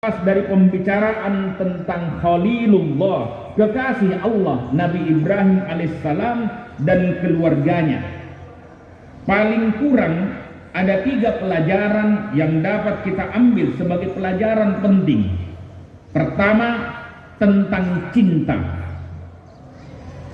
Dari pembicaraan tentang Khalilullah, kekasih Allah, Nabi Ibrahim alaihissalam dan keluarganya. Paling kurang ada 3 pelajaran yang dapat kita ambil sebagai pelajaran penting. Pertama, tentang cinta.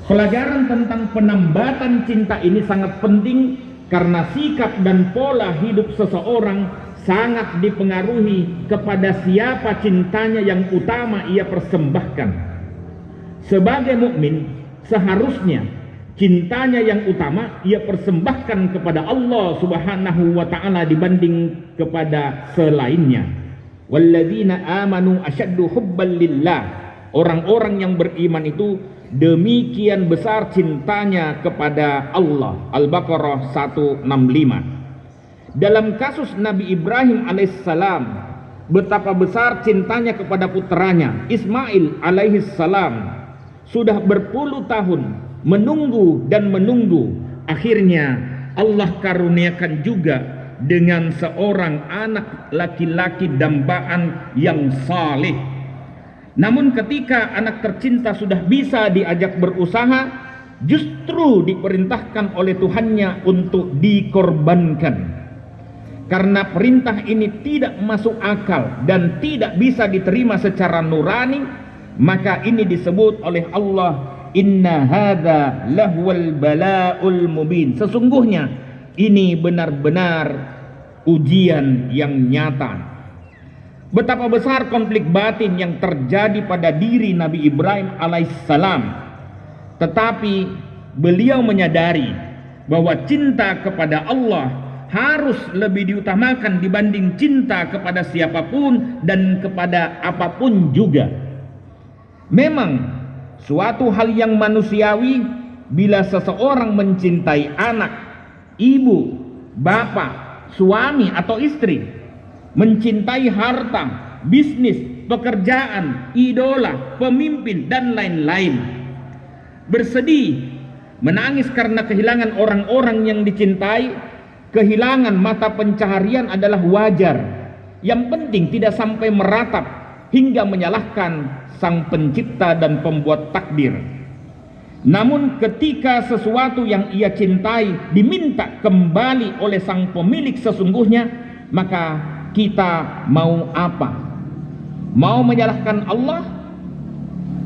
Pelajaran tentang penambatan cinta ini sangat penting karena sikap dan pola hidup seseorang sangat dipengaruhi kepada siapa cintanya yang utama ia persembahkan. Sebagai mukmin, seharusnya cintanya yang utama ia persembahkan kepada Allah Subhanahu wa taala dibanding kepada selainnya. Walladzina amanu asyaddu hubban lillah. Orang-orang yang beriman itu demikian besar cintanya kepada Allah. Al-Baqarah 165. Dalam kasus Nabi Ibrahim alaihissalam, betapa besar cintanya kepada putranya Ismail alaihissalam. Sudah berpuluh tahun menunggu dan menunggu. Akhirnya Allah karuniakan juga dengan seorang anak laki-laki dambaan yang saleh. Namun ketika anak tercinta sudah bisa diajak berusaha, justru diperintahkan oleh Tuhannya untuk dikorbankan. Karena perintah ini tidak masuk akal dan tidak bisa diterima secara nurani, maka ini disebut oleh Allah, inna hadza lahwal bala'ul mubin. Sesungguhnya ini benar-benar ujian yang nyata. Betapa besar konflik batin yang terjadi pada diri Nabi Ibrahim alaihissalam. Tetapi beliau menyadari bahwa cinta kepada Allah harus lebih diutamakan dibanding cinta kepada siapapun dan kepada apapun juga. Memang suatu hal yang manusiawi bila seseorang mencintai anak, ibu, bapak, suami atau istri, mencintai harta, bisnis, pekerjaan, idola, pemimpin dan lain-lain, bersedih, menangis karena kehilangan orang-orang yang dicintai. Kehilangan mata pencaharian adalah wajar. Yang penting tidak sampai meratap hingga menyalahkan sang pencipta dan pembuat takdir. Namun ketika sesuatu yang ia cintai diminta kembali oleh sang pemilik sesungguhnya, maka kita mau apa? Mau menyalahkan Allah?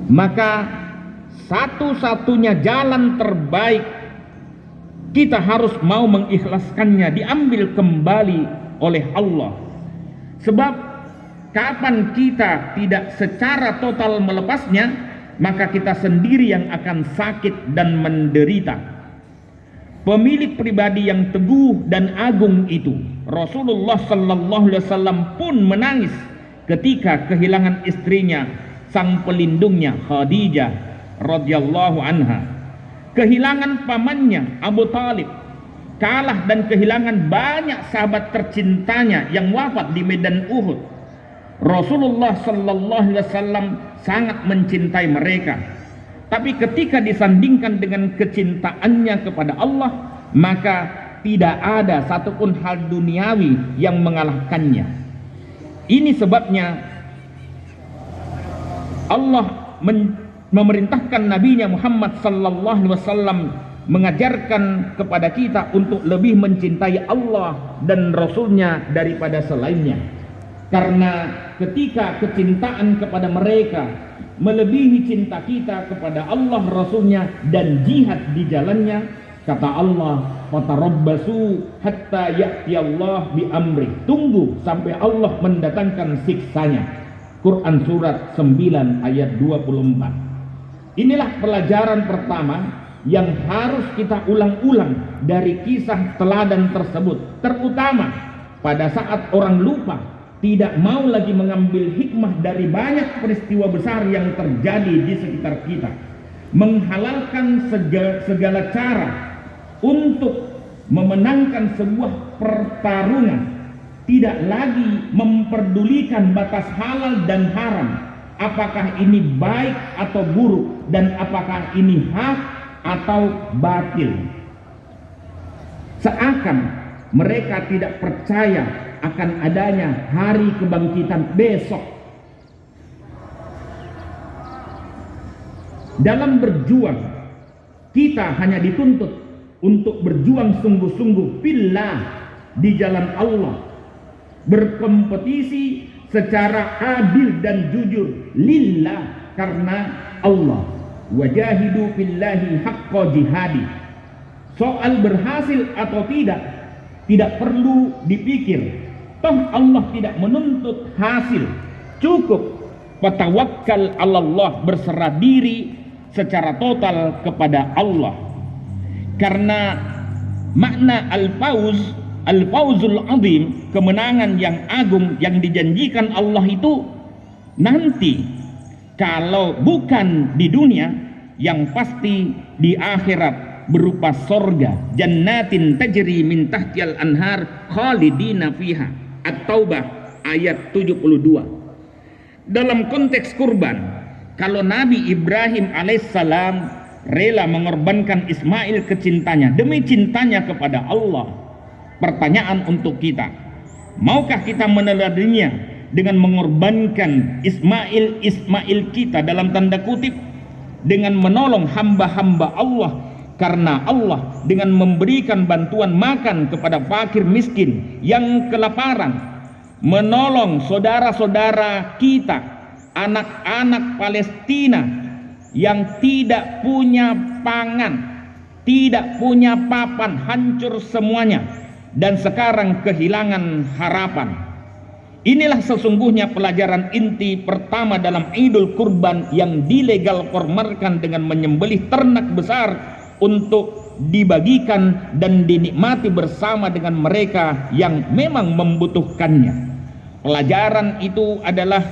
Maka satu-satunya jalan terbaik kita harus mau mengikhlaskannya, diambil kembali oleh Allah. Sebab kapan kita tidak secara total melepasnya, maka kita sendiri yang akan sakit dan menderita. Pemilik pribadi yang teguh dan agung itu, Rasulullah sallallahu alaihi wasallam pun menangis ketika kehilangan istrinya, sang pelindungnya Khadijah radhiyallahu anha. Kehilangan pamannya Abu Talib, kalah dan kehilangan banyak sahabat tercintanya yang wafat di medan Uhud. Rasulullah sallallahu alaihi wasallam sangat mencintai mereka. Tapi ketika disandingkan dengan kecintaannya kepada Allah, maka tidak ada satupun hal duniawi yang mengalahkannya. Ini sebabnya Allah memerintahkan Nabi-Nya Muhammad sallallahu alaihi wasallam mengajarkan kepada kita untuk lebih mencintai Allah dan Rasul-Nya daripada selainnya. Karena ketika kecintaan kepada mereka melebihi cinta kita kepada Allah, Rasul-Nya dan jihad di jalannya, kata Allah, fatarabbasu hatta ya'tiyallah bi amri. Tunggu sampai Allah mendatangkan siksanya. Quran surat 9 ayat 24. Inilah pelajaran pertama yang harus kita ulang-ulang dari kisah teladan tersebut, terutama pada saat orang lupa, tidak mau lagi mengambil hikmah dari banyak peristiwa besar yang terjadi di sekitar kita, menghalalkan segala cara untuk memenangkan sebuah pertarungan, tidak lagi memperdulikan batas halal dan haram, apakah ini baik atau buruk, dan apakah ini hak atau batil. Seakan mereka tidak percaya akan adanya hari kebangkitan besok, Dalam berjuang, kita hanya dituntut untuk berjuang sungguh-sungguh fillah, di jalan Allah, berkompetisi secara adil dan jujur lillah, karena Allah. Wajahidu fillahi haqqa jihadi. Soal berhasil atau tidak perlu dipikir. Toh Allah tidak menuntut hasil, cukup patawakkal 'alallah, berserah diri secara total kepada Allah. Karena makna al-fawzul azim, kemenangan yang agung yang dijanjikan Allah itu nanti, kalau bukan di dunia, yang pasti di akhirat berupa sorga, jannatin tajri min tahtiyal anhar khalidina fiha. At-Taubah ayat 72. Dalam konteks kurban, kalau Nabi Ibrahim alaihissalam rela mengorbankan Ismail kecintanya demi cintanya kepada Allah, pertanyaan untuk kita, maukah kita meneladaninya dengan mengorbankan Ismail kita dalam tanda kutip, dengan menolong hamba-hamba Allah, karena Allah dengan memberikan bantuan makan kepada fakir miskin yang kelaparan, menolong saudara-saudara kita, anak-anak Palestina yang tidak punya pangan, tidak punya papan, hancur semuanya, dan sekarang kehilangan harapan. Inilah sesungguhnya pelajaran inti pertama dalam Idul Kurban yang dilegal formalkan dengan menyembelih ternak besar untuk dibagikan dan dinikmati bersama dengan mereka yang memang membutuhkannya. Pelajaran itu adalah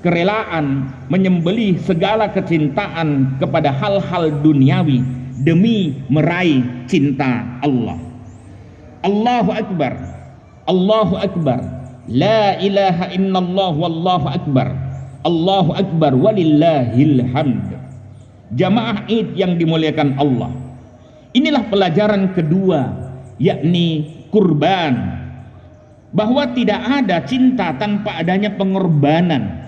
kerelaan menyembelih segala kecintaan kepada hal-hal duniawi demi meraih cinta Allah. Allahu Akbar, Allahu Akbar, la ilaha illallah wallahu akbar, Allahu Akbar walillahil hamd. Jamaah Id yang dimuliakan Allah, inilah pelajaran kedua, yakni kurban, bahwa tidak ada cinta tanpa adanya pengorbanan.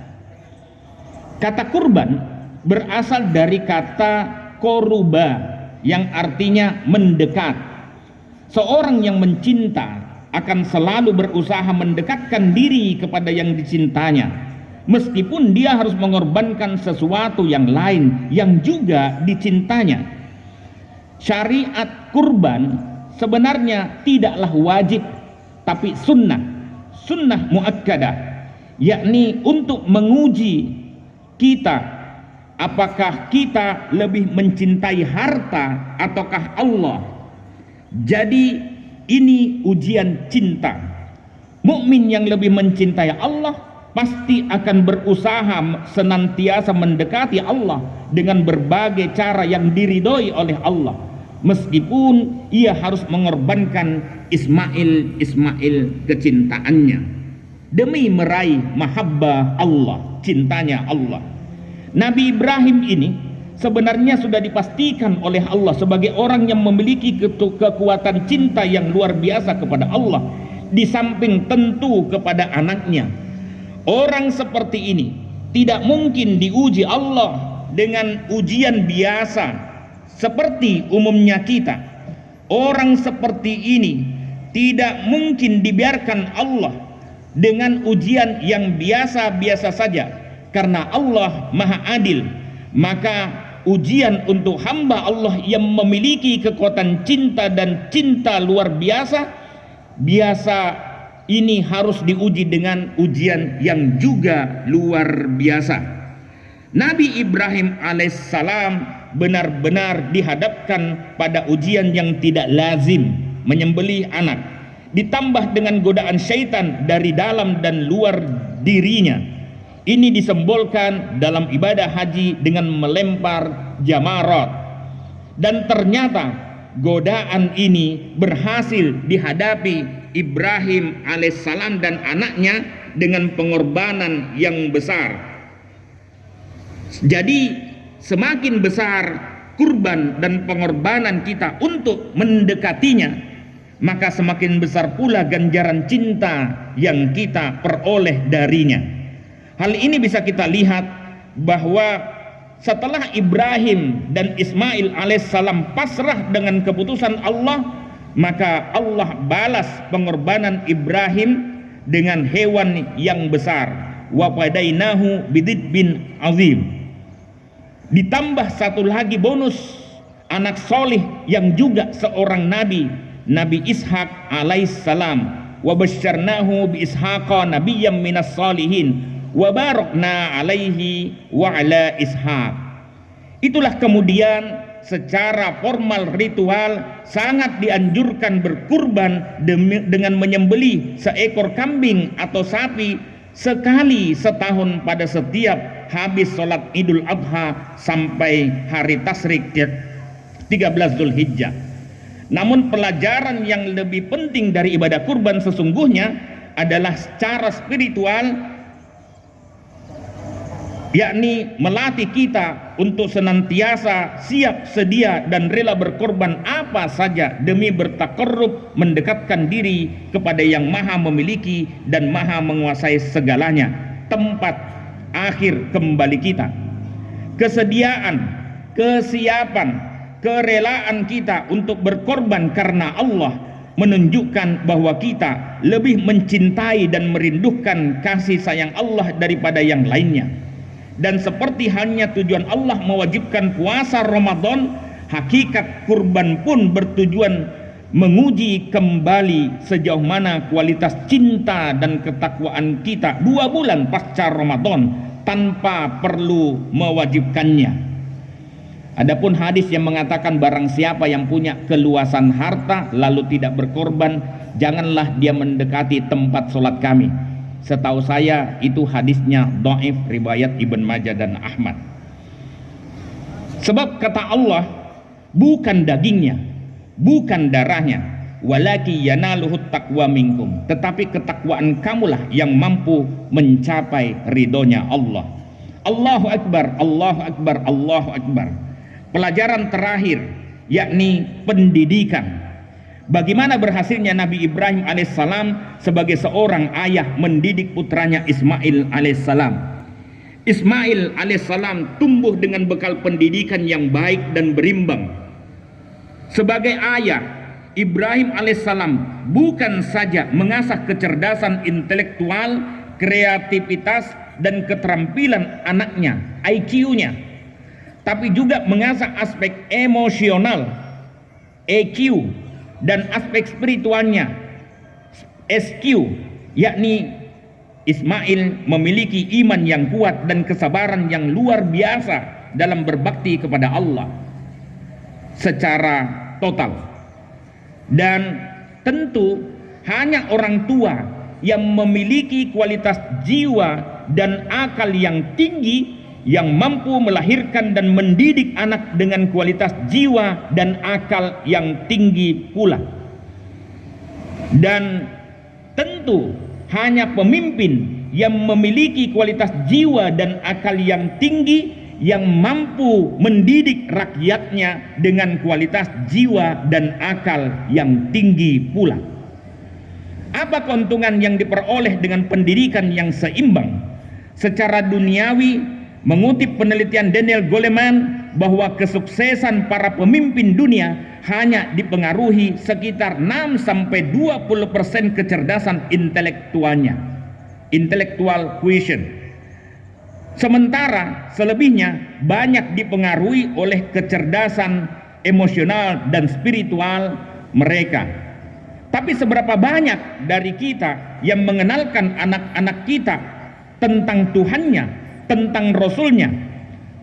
Kata kurban berasal dari kata koruba yang artinya mendekat. Seorang yang mencinta akan selalu berusaha mendekatkan diri kepada yang dicintanya, meskipun dia harus mengorbankan sesuatu yang lain yang juga dicintanya. Syariat kurban sebenarnya tidaklah wajib, tapi sunnah muakkadah, yakni untuk menguji kita, apakah kita lebih mencintai harta ataukah Allah. Jadi ini ujian cinta. Mukmin yang lebih mencintai Allah pasti akan berusaha senantiasa mendekati Allah dengan berbagai cara yang diridhoi oleh Allah, meskipun ia harus mengorbankan Ismail kecintaannya demi meraih mahabbah Allah, cintanya Allah. Nabi Ibrahim ini sebenarnya sudah dipastikan oleh Allah sebagai orang yang memiliki kekuatan cinta yang luar biasa kepada Allah, di samping tentu kepada anaknya. Orang seperti ini tidak mungkin diuji Allah dengan ujian biasa seperti umumnya kita. Orang seperti ini tidak mungkin dibiarkan Allah dengan ujian yang biasa-biasa saja, karena Allah Maha Adil. Maka ujian untuk hamba Allah yang memiliki kekuatan cinta dan cinta luar biasa ini harus diuji dengan ujian yang juga luar biasa. Nabi Ibrahim alaihissalam benar-benar dihadapkan pada ujian yang tidak lazim, menyembelih anak, ditambah dengan godaan syaitan dari dalam dan luar dirinya. Ini disembolkan dalam ibadah haji dengan melempar jamarat, dan ternyata godaan ini berhasil dihadapi Ibrahim alaihissalam dan anaknya dengan pengorbanan yang besar. Jadi semakin besar kurban dan pengorbanan kita untuk mendekatinya, maka semakin besar pula ganjaran cinta yang kita peroleh darinya. Hal ini bisa kita lihat bahwa setelah Ibrahim dan Ismail alaihissalam pasrah dengan keputusan Allah, maka Allah balas pengorbanan Ibrahim dengan hewan yang besar, wa fadainahu bidibin azim. Ditambah satu lagi bonus, anak soleh yang juga seorang nabi, Nabi Ishak alaihissalam, wa basyarnahu bi ishaqa nabiyyam minas salihin wa barakna alaihi wa ala ishaq. Itulah kemudian secara formal ritual sangat dianjurkan berkurban dengan menyembelih seekor kambing atau sapi sekali setahun pada setiap habis sholat Idul Adha sampai hari Tasyrik 13 Zulhijjah. Namun pelajaran yang lebih penting dari ibadah kurban sesungguhnya adalah secara spiritual, yakni melatih kita untuk senantiasa siap sedia dan rela berkorban apa saja demi bertakarrub, mendekatkan diri kepada yang maha memiliki dan maha menguasai segalanya, tempat akhir kembali kita. Kesediaan, kesiapan, kerelaan kita untuk berkorban karena Allah menunjukkan bahwa kita lebih mencintai dan merindukan kasih sayang Allah daripada yang lainnya. Dan seperti hanya tujuan Allah mewajibkan puasa Ramadan, hakikat kurban pun bertujuan menguji kembali sejauh mana kualitas cinta dan ketakwaan kita 2 bulan pasca Ramadan tanpa perlu mewajibkannya. Adapun hadis yang mengatakan barang siapa yang punya keluasan harta lalu tidak berkorban, janganlah dia mendekati tempat sholat kami. Setahu saya itu hadisnya dhaif, riwayat Ibn Majah dan Ahmad. Sebab kata Allah, bukan dagingnya, bukan darahnya, walaki yanaluhut taqwa minkum, tetapi ketakwaan kamulah yang mampu mencapai ridhonya Allah. Allahu Akbar, Allahu Akbar, Allahu Akbar. Pelajaran terakhir yakni pendidikan. Bagaimana berhasilnya Nabi Ibrahim alaihissalam sebagai seorang ayah mendidik putranya Ismail alaihissalam. Ismail alaihissalam tumbuh dengan bekal pendidikan yang baik dan berimbang. Sebagai ayah, Ibrahim alaihissalam bukan saja mengasah kecerdasan intelektual, kreativitas dan keterampilan anaknya, IQ-nya, tapi juga mengasah aspek emosional, EQ, dan aspek spiritualnya, SQ, yakni Ismail memiliki iman yang kuat dan kesabaran yang luar biasa dalam berbakti kepada Allah secara total. Dan tentu hanya orang tua yang memiliki kualitas jiwa dan akal yang tinggi yang mampu melahirkan dan mendidik anak dengan kualitas jiwa dan akal yang tinggi pula. Dan tentu hanya pemimpin yang memiliki kualitas jiwa dan akal yang tinggi yang mampu mendidik rakyatnya dengan kualitas jiwa dan akal yang tinggi pula. Apa keuntungan yang diperoleh dengan pendidikan yang seimbang? Secara duniawi, mengutip penelitian Daniel Goleman bahwa kesuksesan para pemimpin dunia hanya dipengaruhi sekitar 6-20% kecerdasan intelektualnya, intellectual quotient. Sementara selebihnya banyak dipengaruhi oleh kecerdasan emosional dan spiritual mereka. Tapi seberapa banyak dari kita yang mengenalkan anak-anak kita tentang Tuhannya, tentang Rasulnya?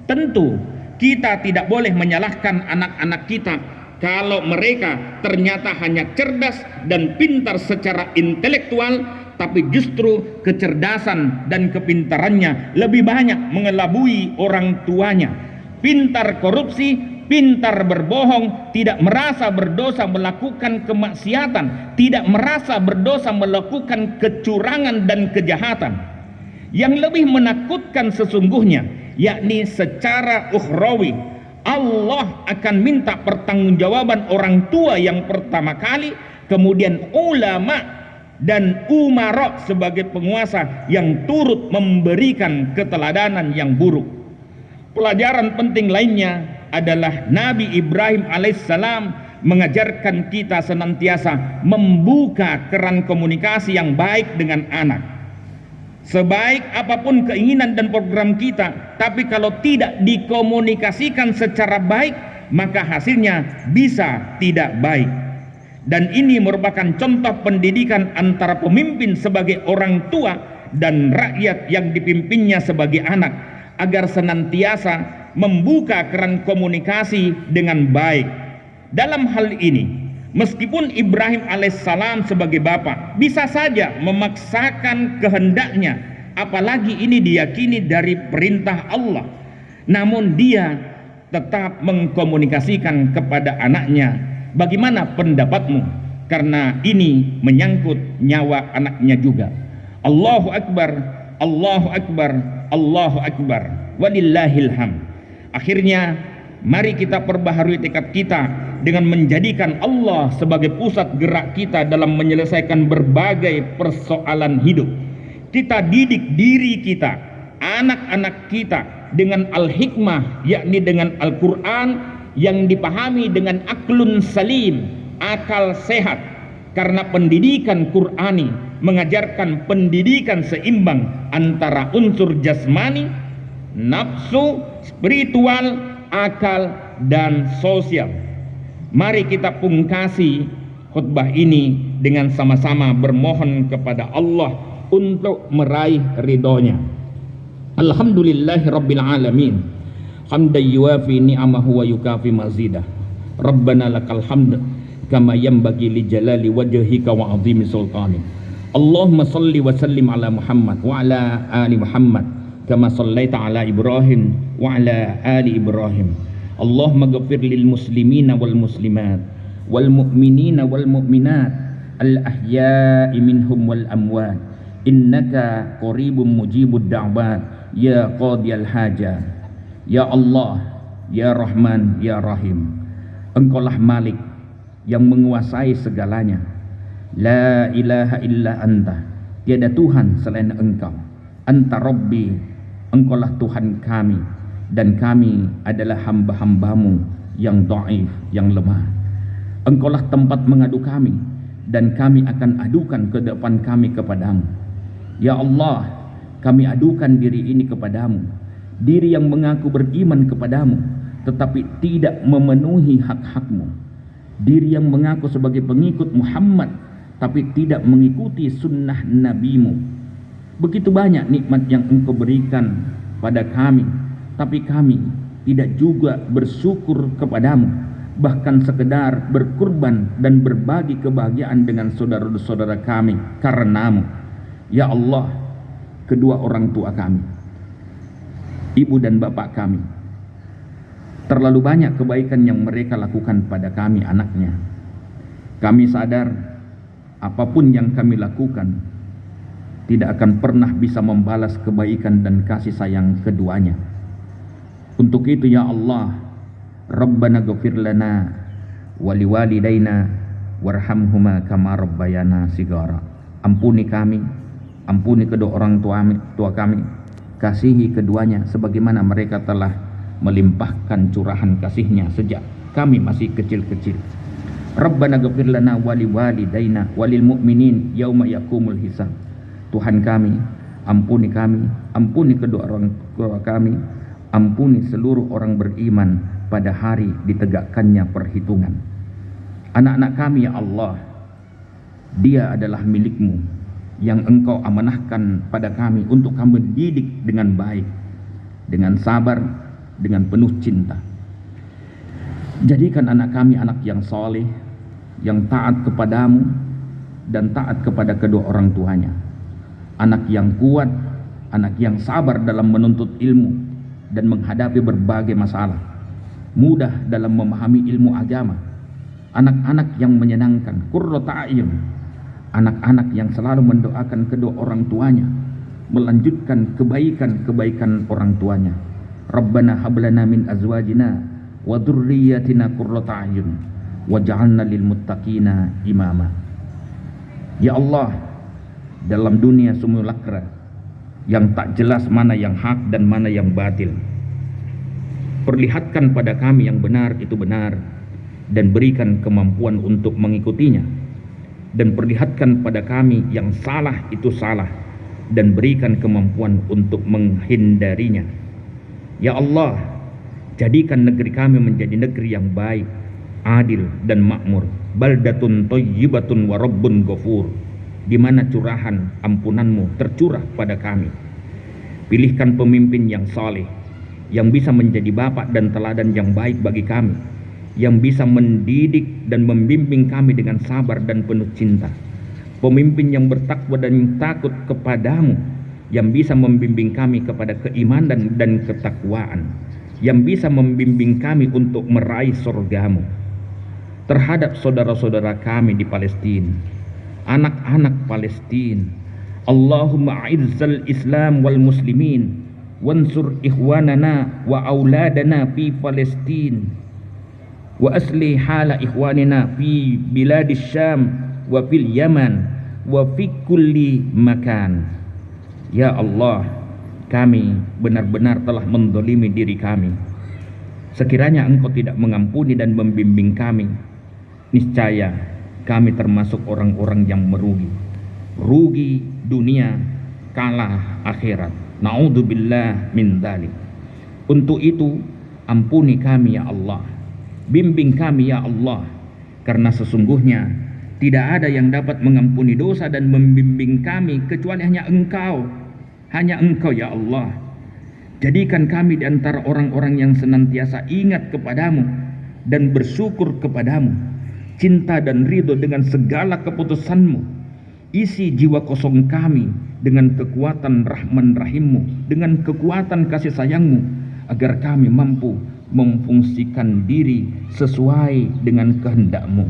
Tentu kita tidak boleh menyalahkan anak-anak kita kalau mereka ternyata hanya cerdas dan pintar secara intelektual, tapi justru kecerdasan dan kepintarannya lebih banyak mengelabui orang tuanya. Pintar korupsi, pintar berbohong, tidak merasa berdosa melakukan kemaksiatan, tidak merasa berdosa melakukan kecurangan dan kejahatan. Yang lebih menakutkan sesungguhnya, yakni secara ukhrawi, Allah akan minta pertanggungjawaban orang tua yang pertama kali, kemudian ulama dan umara sebagai penguasa yang turut memberikan keteladanan yang buruk. Pelajaran penting lainnya adalah Nabi Ibrahim alaihissalam mengajarkan kita senantiasa membuka keran komunikasi yang baik dengan anak. Sebaik apapun keinginan dan program kita, tapi kalau tidak dikomunikasikan secara baik, maka hasilnya bisa tidak baik. Dan ini merupakan contoh pendidikan antara pemimpin sebagai orang tua dan rakyat yang dipimpinnya sebagai anak, agar senantiasa membuka keran komunikasi dengan baik. Dalam hal ini, meskipun Ibrahim alaihissalam sebagai bapak bisa saja memaksakan kehendaknya, apalagi ini diyakini dari perintah Allah, namun dia tetap mengkomunikasikan kepada anaknya, bagaimana pendapatmu? Karena ini menyangkut nyawa anaknya juga. Allahu Akbar, Allahu Akbar, Allahu Akbar, walillahil hamd. Akhirnya mari kita perbaharui tekad kita dengan menjadikan Allah sebagai pusat gerak kita dalam menyelesaikan berbagai persoalan hidup. Kita didik diri kita, anak-anak kita dengan al-hikmah, yakni dengan Al-Quran yang dipahami dengan aklun salim, akal sehat. Karena pendidikan Qur'ani mengajarkan pendidikan seimbang antara unsur jasmani, nafsu, spiritual, akal, dan sosial. Mari kita pungkasi khutbah ini dengan sama-sama bermohon kepada Allah untuk meraih ridhonya. Alhamdulillahi Rabbil Alamin, hamdan yuwafi ni'amahu wa yukafi mazidah. Rabbana lakal hamd kama yanbaghi li jalali wajhika wa 'azimi sultanik. Allahumma salli wa sallim ala Muhammad wa ala ali Muhammad kama sallaita ala Ibrahim wa ala ali Ibrahim. Allahumma ghfir lil muslimina wal muslimat wal mu'minina wal mu'minat al ahya'i minhum wal amwat innaka qaribun mujibud da'wat ya qadiyal hajat. Ya Allah, ya Rahman, ya Rahim, Engkaulah Malik yang menguasai segalanya. La ilaha illa anta, tiada Tuhan selain Engkau. Anta Rabbi, Engkaulah Tuhan kami, dan kami adalah hamba-hambamu yang dhaif, yang lemah. Engkaulah tempat mengadu kami, dan kami akan adukan ke depan kami kepadamu. Ya Allah, kami adukan diri ini kepadamu, diri yang mengaku beriman kepadamu tetapi tidak memenuhi hak-hakmu, diri yang mengaku sebagai pengikut Muhammad tapi tidak mengikuti sunnah nabimu. Begitu banyak nikmat yang Engkau berikan pada kami, tapi kami tidak juga bersyukur kepadamu, bahkan sekedar berkurban dan berbagi kebahagiaan dengan saudara-saudara kami karenamu. Ya Allah, kedua orang tua kami, ibu dan bapak kami, terlalu banyak kebaikan yang mereka lakukan pada kami anaknya. Kami sadar apapun yang kami lakukan tidak akan pernah bisa membalas kebaikan dan kasih sayang keduanya. Untuk itu ya Allah, Rabbana ghafir lana wa liwalidayna warhamhuma kama rabbayana sigara. Ampuni kami, ampuni kedua orang tua kami, kasihi keduanya sebagaimana mereka telah melimpahkan curahan kasihnya sejak kami masih kecil-kecil. Rabbana ghafir lana wa liwalidayna walil mu'minin yauma yaqumul hisab. Tuhan kami, ampuni kedua orang tua kami, ampuni seluruh orang beriman pada hari ditegakkannya perhitungan. Anak-anak kami ya Allah, dia adalah milikmu yang Engkau amanahkan pada kami untuk kami didik dengan baik, dengan sabar, dengan penuh cinta. Jadikan anak kami anak yang soleh, yang taat kepadamu dan taat kepada kedua orang tuanya. Anak yang kuat, anak yang sabar dalam menuntut ilmu dan menghadapi berbagai masalah, mudah dalam memahami ilmu agama. Anak-anak yang menyenangkan, qurratu a'yun, anak-anak yang selalu mendoakan kedua orang tuanya, melanjutkan kebaikan-kebaikan orang tuanya. Rabbana hablana min azwajina wa dzurriyyatina qurrata a'yun waj'alna lil muttaqina imama. Ya Allah, dalam dunia simulakra yang tak jelas mana yang hak dan mana yang batil, Perlihatkan pada kami yang benar itu benar, dan berikan kemampuan untuk mengikutinya. Dan perlihatkan pada kami yang salah itu salah, dan berikan kemampuan untuk menghindarinya. Ya Allah, jadikan negeri kami menjadi negeri yang baik, adil dan makmur. Baldatun thayyibatun wa rabbun ghafur, di mana curahan ampunanmu tercurah pada kami. Pilihkan pemimpin yang saleh, yang bisa menjadi bapak dan teladan yang baik bagi kami, yang bisa mendidik dan membimbing kami dengan sabar dan penuh cinta. Pemimpin yang bertakwa dan takut kepadamu, yang bisa membimbing kami kepada keimanan dan ketakwaan, yang bisa membimbing kami untuk meraih surgamu. Terhadap saudara-saudara kami di Palestina, anak-anak Palestina, Allahumma a'izzal Islam wal muslimin, wansur ikhwanana wa auladana fi Palestin, wa asli hala ikhwanina fi biladis Syam wa fil Yaman wa fi kulli makan. Ya Allah, kami benar-benar telah mendolimi diri kami. Sekiranya Engkau tidak mengampuni dan membimbing kami, niscaya kami termasuk orang-orang yang merugi. Rugi dunia, kalah akhirat. Na'udzubillah min dzalik. Untuk itu, ampuni kami ya Allah, bimbing kami ya Allah, karena sesungguhnya tidak ada yang dapat mengampuni dosa dan membimbing kami kecuali hanya Engkau. Hanya Engkau ya Allah. Jadikan kami di antara orang-orang yang senantiasa ingat kepadamu dan bersyukur kepadamu, cinta dan ridho dengan segala keputusanmu. Isi jiwa kosong kami dengan kekuatan Rahman Rahimmu, dengan kekuatan kasih sayangmu, agar kami mampu memfungsikan diri sesuai dengan kehendakmu.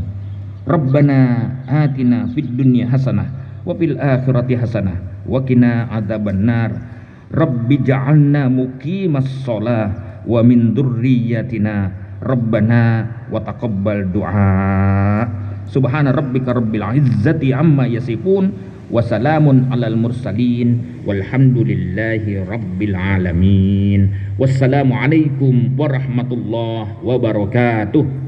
Rabbana atina fid dunya hasanah wa fil akhirati hasanah wa qina adzabannar. Rabbi ja'alna muqimas shalah wa min dzurriyyatina Rabbana wa taqabbal du'a. Subhana rabbika rabbil izzati amma yasifun wa salamun alal mursalin walhamdulillahi rabbil alamin. Wassalamu alaikum warahmatullahi wabarakatuh.